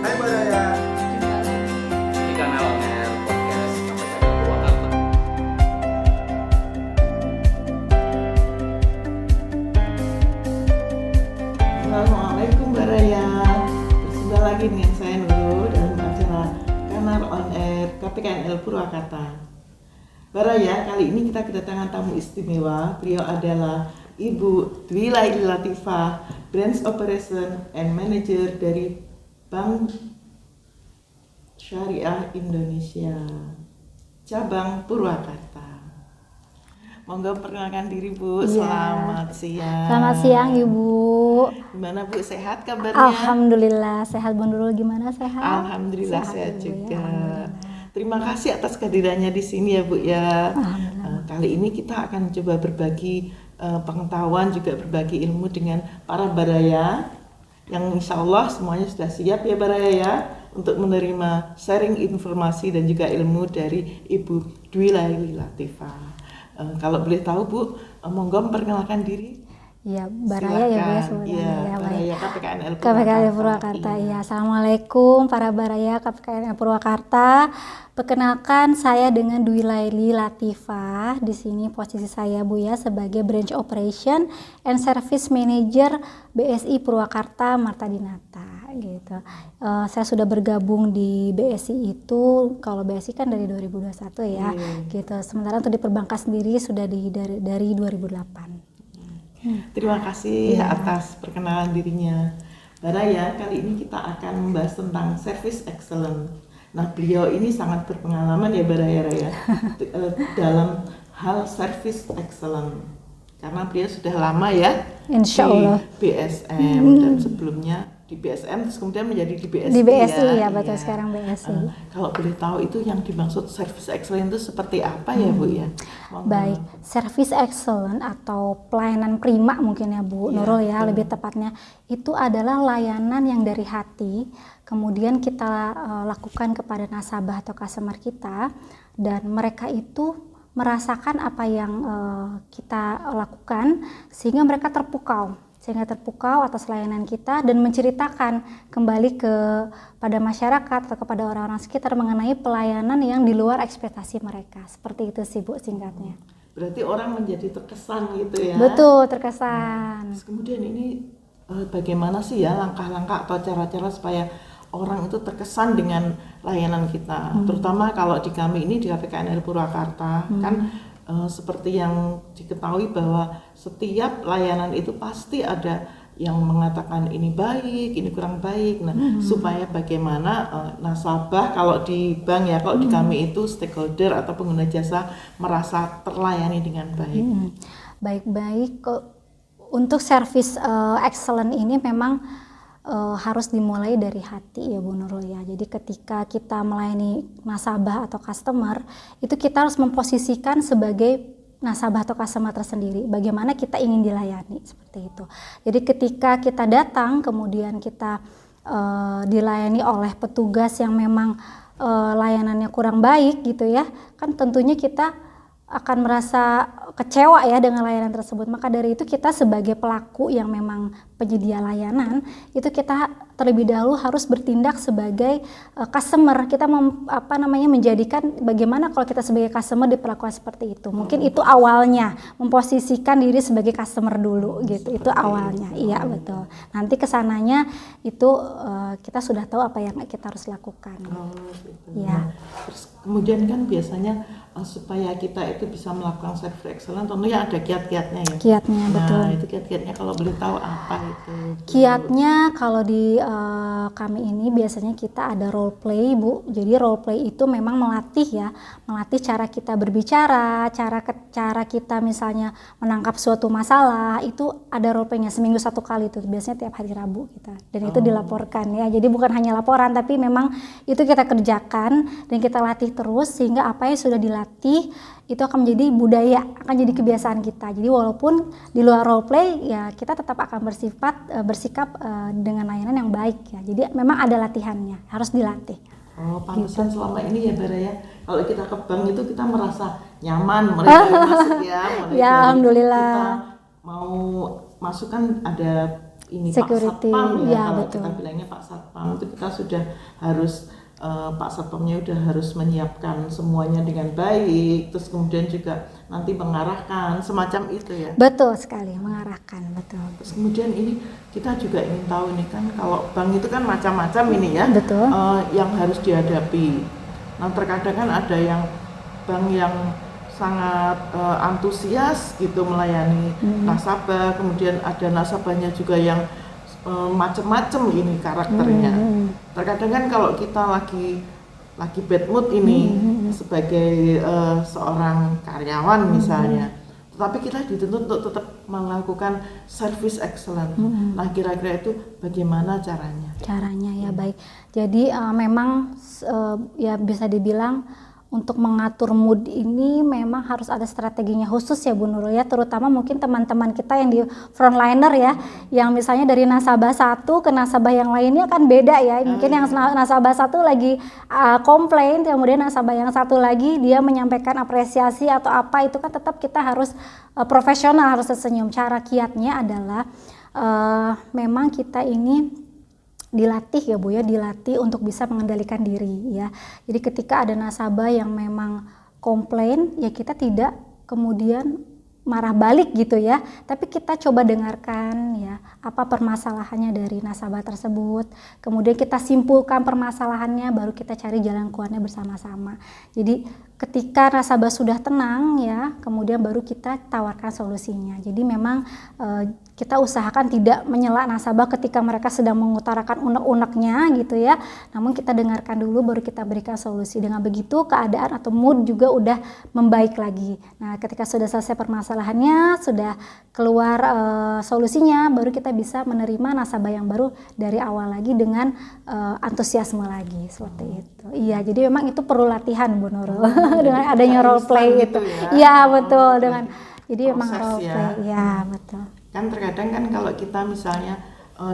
Hai Baraya. Di kanal Air Podcast KPKN Purwakarta. Assalamualaikum Baraya. Berjumpa lagi dengan saya Nurul dalam acara Kanal On Air KPKNL Purwakarta. Baraya, kali ini kita kedatangan tamu istimewa. Beliau adalah Ibu Dwi Laili Latifah, Branch Operation and Manager dari Bank Syariah Indonesia Cabang Purwakarta. Monggo perkenalkan diri Bu. Iya. Selamat siang. Selamat siang Ibu. Gimana Bu, sehat kabarnya? Alhamdulillah sehat. Bu Nurul gimana, sehat? Alhamdulillah sehat Ibu, juga. ya, alhamdulillah. Terima kasih atas kehadirannya di sini ya Bu ya. Alhamdulillah. Kali ini kita akan coba berbagi pengetahuan, juga berbagi ilmu dengan para baraya yang insya Allah semuanya sudah siap ya baraya ya untuk menerima sharing informasi dan juga ilmu dari Ibu Dwi Laili Latifah. Kalau boleh tahu Bu, monggo memperkenalkan diri. Iya, Baraya ya Bu ya Silakan. sebenarnya. Iya, Ya, baik. Baraya KPKNL KPKN Purwakarta. Iya. Iya, Assalamualaikum para Baraya KPKN Purwakarta. Perkenalkan saya dengan Dwi Laili Latifah. Di sini posisi saya Bu ya sebagai Branch Operation and Service Manager BSI Purwakarta Marta Dinata gitu. Saya sudah bergabung di BSI itu, kalau BSI kan dari 2021 ya, gitu. Sementara untuk di perbankan sendiri sudah dari 2008. Terima kasih atas perkenalan dirinya. Baraya, kali ini kita akan membahas tentang service excellence. Nah, beliau ini sangat berpengalaman ya Baraya ya dalam hal service excellence. Karena beliau sudah lama ya Insya Allah. di BSM dan sebelumnya di BSM terus kemudian menjadi di BSI. Di BSI ya, betul, Iya. sekarang BSI. Kalau boleh tahu itu yang dimaksud service excellence itu seperti apa ya Bu ya? Monggo. Baik, service excellent atau pelayanan prima mungkin ya Bu Iya, Nurul ya, betul. lebih tepatnya itu adalah layanan yang dari hati kemudian kita lakukan kepada nasabah atau customer kita, dan mereka itu merasakan apa yang kita lakukan sehingga mereka terpukau atas layanan kita dan menceritakan kembali pada masyarakat atau kepada orang-orang sekitar mengenai pelayanan yang di luar ekspektasi mereka. Seperti itu sih Bu singkatnya. Berarti orang menjadi terkesan gitu ya. Betul, terkesan. Terus kemudian ini bagaimana sih ya langkah-langkah atau cara-cara supaya orang itu terkesan dengan layanan kita, terutama kalau di kami ini di KPKNL Purwakarta kan seperti yang diketahui bahwa setiap layanan itu pasti ada yang mengatakan ini baik, ini kurang baik. Nah, supaya bagaimana nasabah kalau di bank ya, kalau di kami itu stakeholder atau pengguna jasa merasa terlayani dengan baik. Baik-baik. Untuk service excellent ini memang harus dimulai dari hati ya Bu Nurul ya. Jadi ketika kita melayani nasabah atau customer, itu kita harus memposisikan sebagai nasabah atau customer tersendiri. Bagaimana kita ingin dilayani, seperti itu. Jadi ketika kita datang, kemudian kita dilayani oleh petugas yang memang layanannya kurang baik gitu ya, kan tentunya kita akan merasa kecewa ya dengan layanan tersebut. Maka dari itu kita sebagai pelaku yang memang penyedia layanan, itu kita terlebih dahulu harus bertindak sebagai customer. Kita menjadikan bagaimana kalau kita sebagai customer diperlakukan seperti itu. Mungkin itu awalnya, memposisikan diri sebagai customer dulu gitu. Itu awalnya. Iya, betul. Nanti kesananya itu kita sudah tahu apa yang kita harus lakukan. Oh, gitu. Ya. Terus kemudian kan biasanya supaya kita itu bisa melakukan service excellence tentunya ada kiat-kiatnya ya. Kiatnya, Nah, betul. itu kiat-kiatnya kalau boleh tahu apa itu? Kiatnya kalau di kami ini biasanya kita ada role play Bu. Jadi role play itu memang melatih cara kita berbicara, cara kita misalnya menangkap suatu masalah, itu ada role playnya seminggu 1 kali tuh, biasanya tiap hari Rabu kita. Dan itu dilaporkan ya. Jadi bukan hanya laporan tapi memang itu kita kerjakan dan kita latih terus sehingga apa yang sudah dilatih itu akan menjadi budaya, akan jadi kebiasaan kita. Jadi walaupun di luar role play ya kita tetap akan bersikap dengan layanan yang baik ya. Jadi memang ada latihannya, harus dilatih. Oh, pantesan selama ini ya Baraya, kalau kita ke bank itu kita merasa nyaman, mereka masuk ya. Mulai Ya, dari alhamdulillah. Kita mau masuk kan ada ini Security, Pak Satpam ya, ya, kalau betul. kita bilangnya Pak Satpam itu kita sudah harus Pak Satpamnya udah harus menyiapkan semuanya dengan baik, terus kemudian juga nanti mengarahkan semacam itu ya. Betul sekali, mengarahkan, betul. Terus kemudian ini kita juga ingin tahu nih kan, kalau bank itu kan macam-macam ini ya, Betul. yang harus dihadapi. Nah terkadang kan ada yang bank yang sangat antusias gitu melayani nasabah, kemudian ada nasabahnya juga yang macem-macem ini karakternya. Terkadang kan kalau kita lagi bad mood ini sebagai seorang karyawan misalnya, tetapi kita dituntut untuk tetap melakukan service excellent. Nah kira-kira itu bagaimana caranya? Caranya ya baik. Jadi memang ya bisa dibilang untuk mengatur mood ini memang harus ada strateginya khusus ya Bu Nurul ya, terutama mungkin teman-teman kita yang di frontliner ya, yang misalnya dari nasabah satu ke nasabah yang lainnya kan beda ya. Mungkin yang nasabah satu lagi komplain, kemudian nasabah yang satu lagi dia menyampaikan apresiasi atau apa, itu kan tetap kita harus profesional, harus tersenyum. Cara kiatnya adalah memang kita ini dilatih ya Bu ya, dilatih untuk bisa mengendalikan diri ya. Jadi ketika ada nasabah yang memang komplain ya, kita tidak kemudian marah balik gitu ya, tapi kita coba dengarkan ya apa permasalahannya dari nasabah tersebut, kemudian kita simpulkan permasalahannya, baru kita cari jalan keluarnya bersama-sama. Jadi ketika nasabah sudah tenang ya, kemudian baru kita tawarkan solusinya. Jadi memang kita usahakan tidak menyela nasabah ketika mereka sedang mengutarakan unek-uneknya gitu ya. Namun kita dengarkan dulu, baru kita berikan solusi. Dengan begitu keadaan atau mood juga udah membaik lagi. Nah ketika sudah selesai permasalahannya, sudah keluar solusinya, baru kita bisa menerima nasabah yang baru dari awal lagi dengan antusiasme lagi, seperti itu. Iya, jadi memang itu perlu latihan Bu Nurul. Dengan adanya role play itu. Iya betul, dengan jadi memang role play. Ya betul. Kan terkadang kan kalau kita misalnya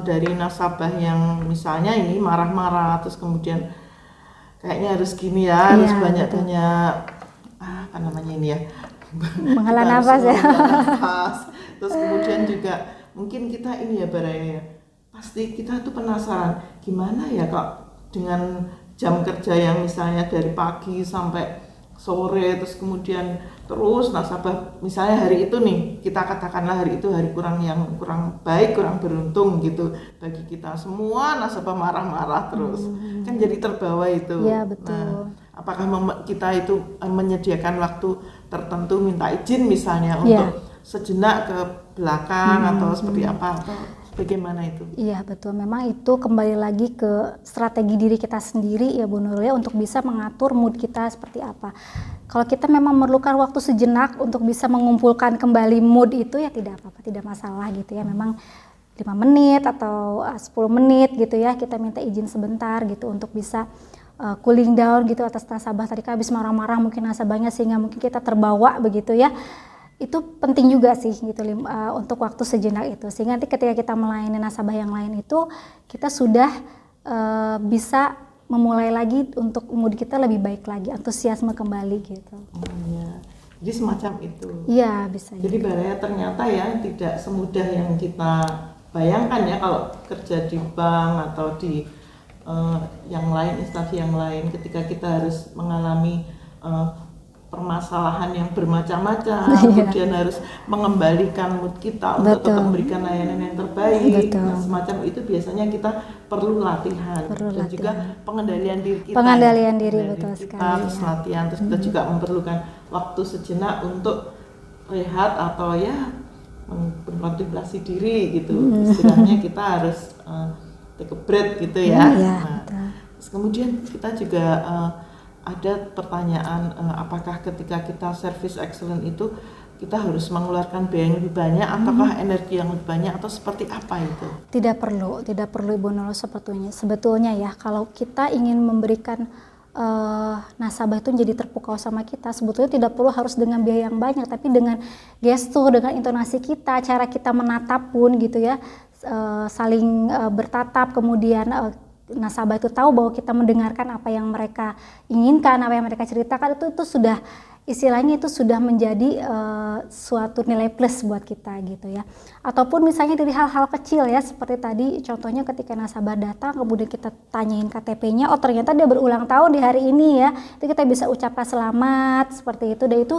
dari nasabah yang misalnya ini marah-marah, terus kemudian kayaknya harus gini ya, harus banyak-banyak apa namanya ini ya, menghela nafas ya. Terus kemudian juga mungkin kita ini ya barangnya, pasti kita tuh penasaran gimana ya kok dengan jam kerja yang misalnya dari pagi sampai sore, terus kemudian terus nasabah misalnya hari itu nih, kita katakanlah hari itu hari kurang baik, kurang beruntung gitu bagi kita, semua nasabah marah-marah terus kan jadi terbawa itu. Ya, betul. Nah, apakah kita itu menyediakan waktu tertentu, minta izin misalnya untuk sejenak ke belakang atau seperti apa, atau bagaimana itu? Iya betul, memang itu kembali lagi ke strategi diri kita sendiri ya Bu Nurul ya, untuk bisa mengatur mood kita seperti apa. Kalau kita memang memerlukan waktu sejenak untuk bisa mengumpulkan kembali mood itu ya tidak apa-apa, tidak masalah gitu ya. Memang 5 menit atau 10 menit gitu ya, kita minta izin sebentar gitu untuk bisa cooling down gitu atas nasabah tadi kan habis marah-marah mungkin nasabahnya, sehingga mungkin kita terbawa begitu ya. Itu penting juga sih gitu untuk waktu sejenak itu, sehingga nanti ketika kita melayani nasabah yang lain itu kita sudah bisa memulai lagi untuk mood kita lebih baik lagi, antusiasme kembali gitu. Ya. Jadi semacam itu. Iya bisa. Jadi barangnya ternyata ya tidak semudah yang kita bayangkan ya kalau kerja di bank atau di yang lain, instansi yang lain, ketika kita harus mengalami permasalahan yang bermacam-macam, kemudian harus mengembalikan mood kita untuk tetap memberikan layanan yang terbaik. Nah, semacam itu biasanya kita perlu latihan dan juga pengendalian diri kita. Pengendalian diri betul sekali. Terus latihan, terus kita juga memerlukan waktu sejenak untuk rehat atau ya berkontemplasi diri gitu. Istilahnya kita harus take a break gitu ya. Terus kemudian kita juga ada pertanyaan, apakah ketika kita service excellent itu kita harus mengeluarkan biaya yang lebih banyak ataukah energi yang lebih banyak, atau seperti apa itu? Tidak perlu Ibu Nurul sebetulnya ya, kalau kita ingin memberikan nasabah itu jadi terpukau sama kita, sebetulnya tidak perlu harus dengan biaya yang banyak, tapi dengan gestur, dengan intonasi kita, cara kita menatap pun gitu ya, saling bertatap, kemudian nasabah itu tahu bahwa kita mendengarkan apa yang mereka inginkan, apa yang mereka ceritakan, itu sudah istilahnya itu sudah menjadi suatu nilai plus buat kita gitu ya. Ataupun misalnya dari hal-hal kecil ya, seperti tadi contohnya ketika nasabah datang kemudian kita tanyain KTP-nya, oh ternyata dia berulang tahun di hari ini ya, itu kita bisa ucapkan selamat seperti itu, dan itu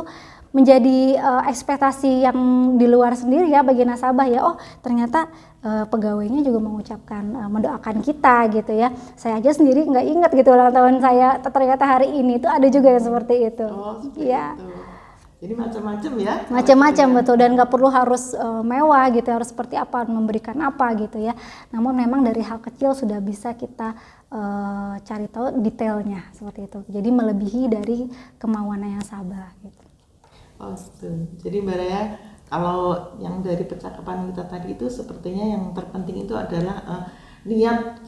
menjadi ekspektasi yang di luar sendiri ya bagi nasabah ya, oh ternyata pegawainya juga mengucapkan mendoakan kita gitu ya. Saya aja sendiri nggak ingat gitu ulang tahun saya, ternyata hari ini itu ada juga yang seperti itu. Oh, seperti ya. itu. Jadi macam-macam ya. Macam-macam betul, dan nggak perlu harus mewah gitu, harus seperti apa, memberikan apa gitu ya. Namun memang dari hal kecil sudah bisa kita cari tahu detailnya seperti itu. Jadi melebihi dari kemauan yang nasabah gitu. Oh gitu. Jadi Mbak Raya, kalau yang dari percakapan kita tadi itu sepertinya yang terpenting itu adalah niat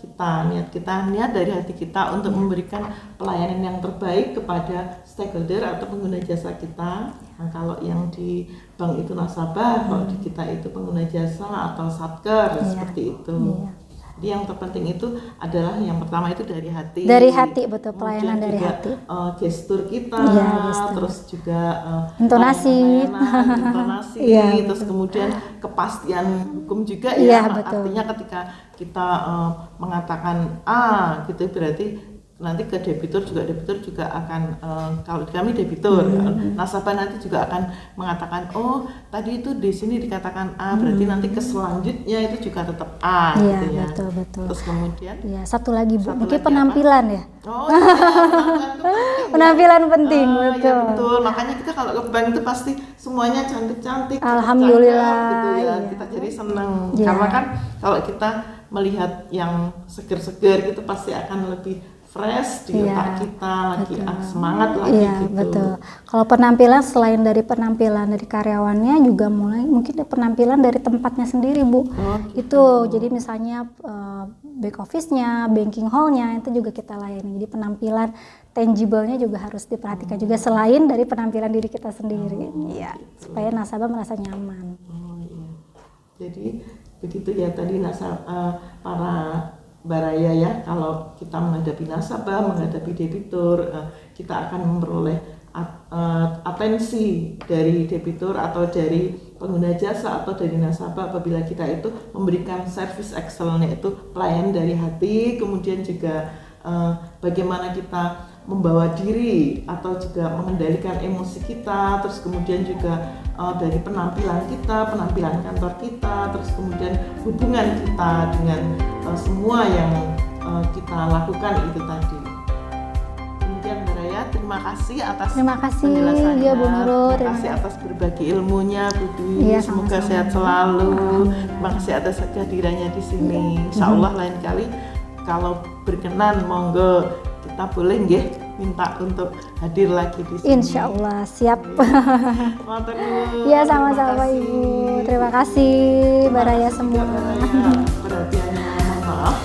dari hati kita untuk memberikan pelayanan yang terbaik kepada stakeholder atau pengguna jasa kita. Nah, kalau yang di bank itu nasabah, kalau di kita itu pengguna jasa atau satker, seperti itu. Jadi yang terpenting itu adalah yang pertama itu dari hati. Dari hati, betul, pelayanan dari hati. Gestur kita, gestur. terus juga intonasi, terus kemudian kepastian hukum juga betul. Artinya ketika kita mengatakan A gitu berarti nanti ke debitur juga akan kalau kami debitur nasabah nanti juga akan mengatakan oh tadi itu di sini dikatakan A berarti nanti ke selanjutnya itu juga tetap A gitu ya. Betul. Terus kemudian satu lagi Bu, mungkin penampilan apa? Ya. Oh penampilan penting betul. Ya, betul. Makanya kita kalau ke bank itu pasti semuanya cantik-cantik. Alhamdulillah gitu ya. Kita jadi senang karena kan kalau kita melihat yang seger-seger gitu pasti akan lebih fresh di otak kita, lagi semangat lagi gitu. Betul. Kalau penampilan selain dari penampilan dari karyawannya juga mulai mungkin penampilan dari tempatnya sendiri Bu. Gitu. Itu jadi misalnya back office-nya, banking hall-nya itu juga kita layani. Jadi penampilan tangible-nya juga harus diperhatikan juga selain dari penampilan diri kita sendiri. Supaya nasabah merasa nyaman. Jadi begitu ya tadi para Mbak Raya ya, kalau kita menghadapi nasabah, menghadapi debitur, kita akan memperoleh atensi dari debitur atau dari pengguna jasa atau dari nasabah apabila kita itu memberikan service excellent, yaitu pelayanan dari hati, kemudian juga bagaimana kita membawa diri atau juga mengendalikan emosi kita, terus kemudian juga dari penampilan kita, penampilan kantor kita, terus kemudian hubungan kita dengan semua yang kita lakukan itu tadi. Kemudian Mbak Raya, terima kasih atas penjelasannya. Bu Nurul, terima kasih atas berbagi ilmunya Bu Dwi. Semoga sehat selalu. Terima kasih atas kehadirannya di sini. Insya Allah lain kali kalau berkenan monggo kita boleh nggih minta untuk hadir lagi di sini. Insya Allah siap. Matur nuwun. Iya sama-sama Ibu. Terima kasih Mbak Raya semua. Perhatiannya, mohon maaf.